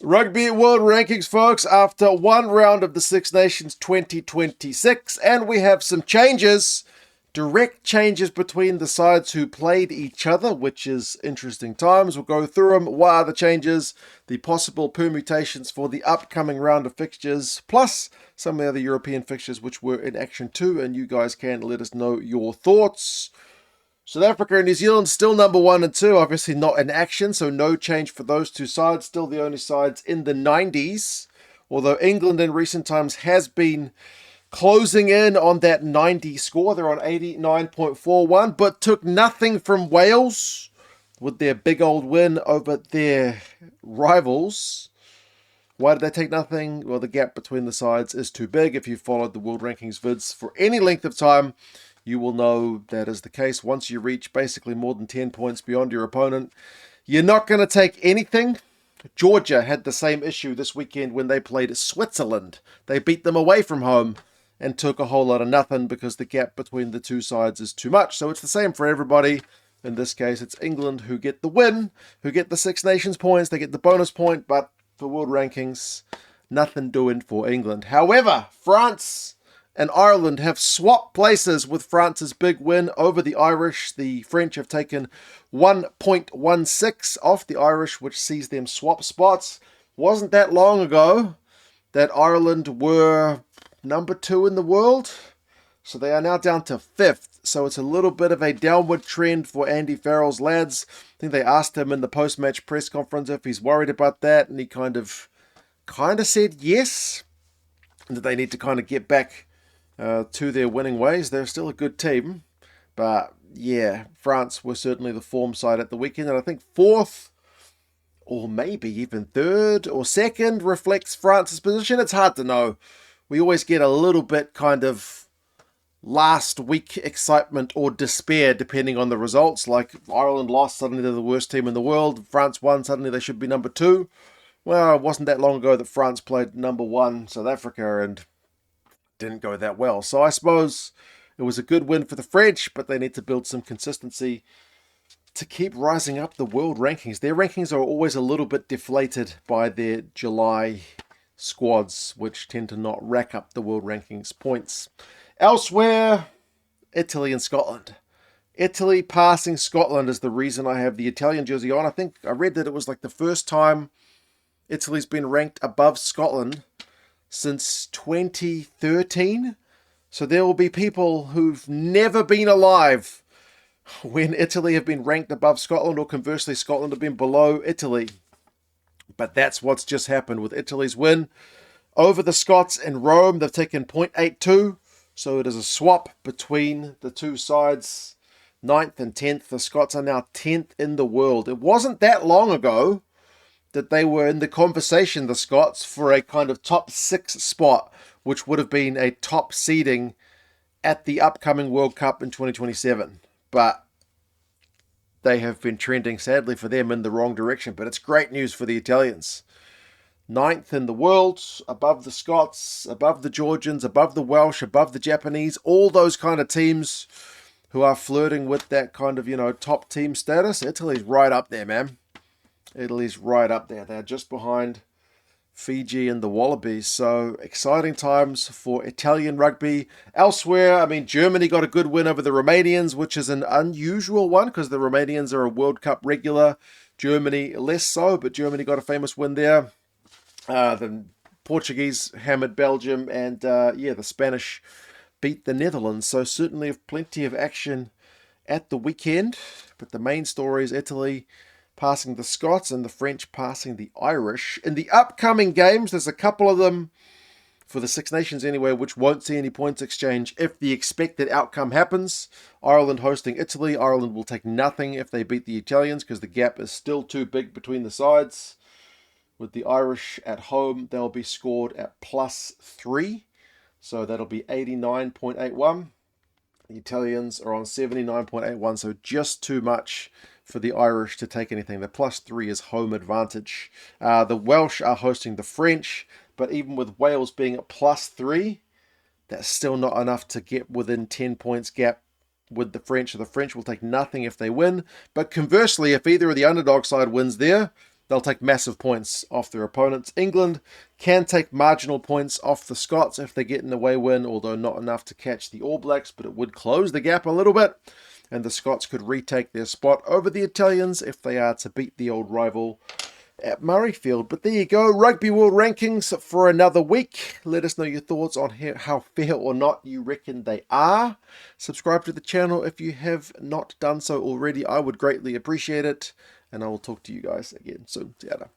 Rugby World Rankings, folks, after one round of the Six Nations 2026, and we have some changes, direct changes between the sides who played each other, which is interesting times. We'll go through them. What are the changes, the possible permutations for the upcoming round of fixtures, plus some of the other European fixtures which were in action too, and you guys can let us know your thoughts. South Africa and New Zealand still number 1 and 2, obviously not in action, so no change for those two sides. Still the only sides in the 90s, although England in recent times has been closing in on that 90 score. They're on 89.41, but took nothing from Wales with their big old win over their rivals. Why did they take nothing? Well, the gap between the sides is too big. If you followed the World Rankings vids for any length of time, you will know that is the case. Once you reach basically more than 10 points beyond your opponent, you're not going to take anything. Georgia had the same issue this weekend when they played Switzerland. They beat them away from home and took a whole lot of nothing because the gap between the two sides is too much. So it's the same for everybody. In this case, it's England who get the win, who get the Six Nations points. They get the bonus point, but for World Rankings, nothing doing for England. However, France and Ireland have swapped places with France's big win over the Irish. The French have taken 1.16 off the Irish, which sees them swap spots. Wasn't that long ago that Ireland were number 2 in the world, so they are now down to 5th. So it's a little bit of a downward trend for Andy Farrell's lads. I think they asked him in the post-match press conference if he's worried about that, and he kind of said yes, and that they need to kind of get back to their winning ways. They're still a good team, but yeah, France were certainly the form side at the weekend, and I think 4th or maybe even 3rd or 2nd reflects France's position. It's hard to know. We always get a little bit kind of last week excitement or despair depending on the results. Like Ireland lost, suddenly they're the worst team in the world. France won, suddenly they should be number 2. Well, it wasn't that long ago that France played number 1 South Africa and didn't go that well. So I suppose it was a good win for the French, but they need to build some consistency to keep rising up the world rankings. Their rankings are always a little bit deflated by their July squads, which tend to not rack up the world rankings points. Elsewhere, Italy and Scotland. Italy passing Scotland is the reason I have the Italian jersey on. I think I read that it was like the first time Italy's been ranked above Scotland since 2013. So there will be people who've never been alive when Italy have been ranked above Scotland, or conversely, Scotland have been below Italy. But that's what's just happened with Italy's win over the Scots in Rome. They've taken 0.82, so it is a swap between the two sides. 9th and 10th. The Scots are now 10th in the world. It wasn't that long ago that they were in the conversation, the Scots, for a kind of top 6 spot, which would have been a top seeding at the upcoming World Cup in 2027. But they have been trending, sadly for them, in the wrong direction. But it's great news for the Italians. 9th in the world, above the Scots, above the Georgians, above the Welsh, above the Japanese, all those kind of teams who are flirting with that kind of, top team status. Italy's right up there, man. Italy's right up there. They're just behind Fiji and the Wallabies. So exciting times for Italian rugby. Elsewhere, Germany got a good win over the Romanians, which is an unusual one because the Romanians are a World Cup regular. Germany less so, but Germany got a famous win there. The Portuguese hammered Belgium, and the Spanish beat the Netherlands. So certainly plenty of action at the weekend. But the main story is Italy passing the Scots and the French passing the Irish. In the upcoming games, there's a couple of them, for the Six Nations anyway, which won't see any points exchange if the expected outcome happens. Ireland hosting Italy. Ireland will take nothing if they beat the Italians because the gap is still too big between the sides. With the Irish at home, they'll be scored at +3. So that'll be 89.81. The Italians are on 79.81, so just too much for the Irish to take anything. The +3 is home advantage. The Welsh are hosting the French, but even with Wales being at +3, that's still not enough to get within 10 points gap with the French. So the French will take nothing if they win. But conversely, if either of the underdog side wins there, they'll take massive points off their opponents. England can take marginal points off the Scots if they get an away win, although not enough to catch the All Blacks, but it would close the gap a little bit. And the Scots could retake their spot over the Italians if they are to beat the old rival at Murrayfield. But there you go, Rugby World Rankings for another week. Let us know your thoughts on how fair or not you reckon they are. Subscribe to the channel if you have not done so already. I would greatly appreciate it. And I will talk to you guys again soon. See you later.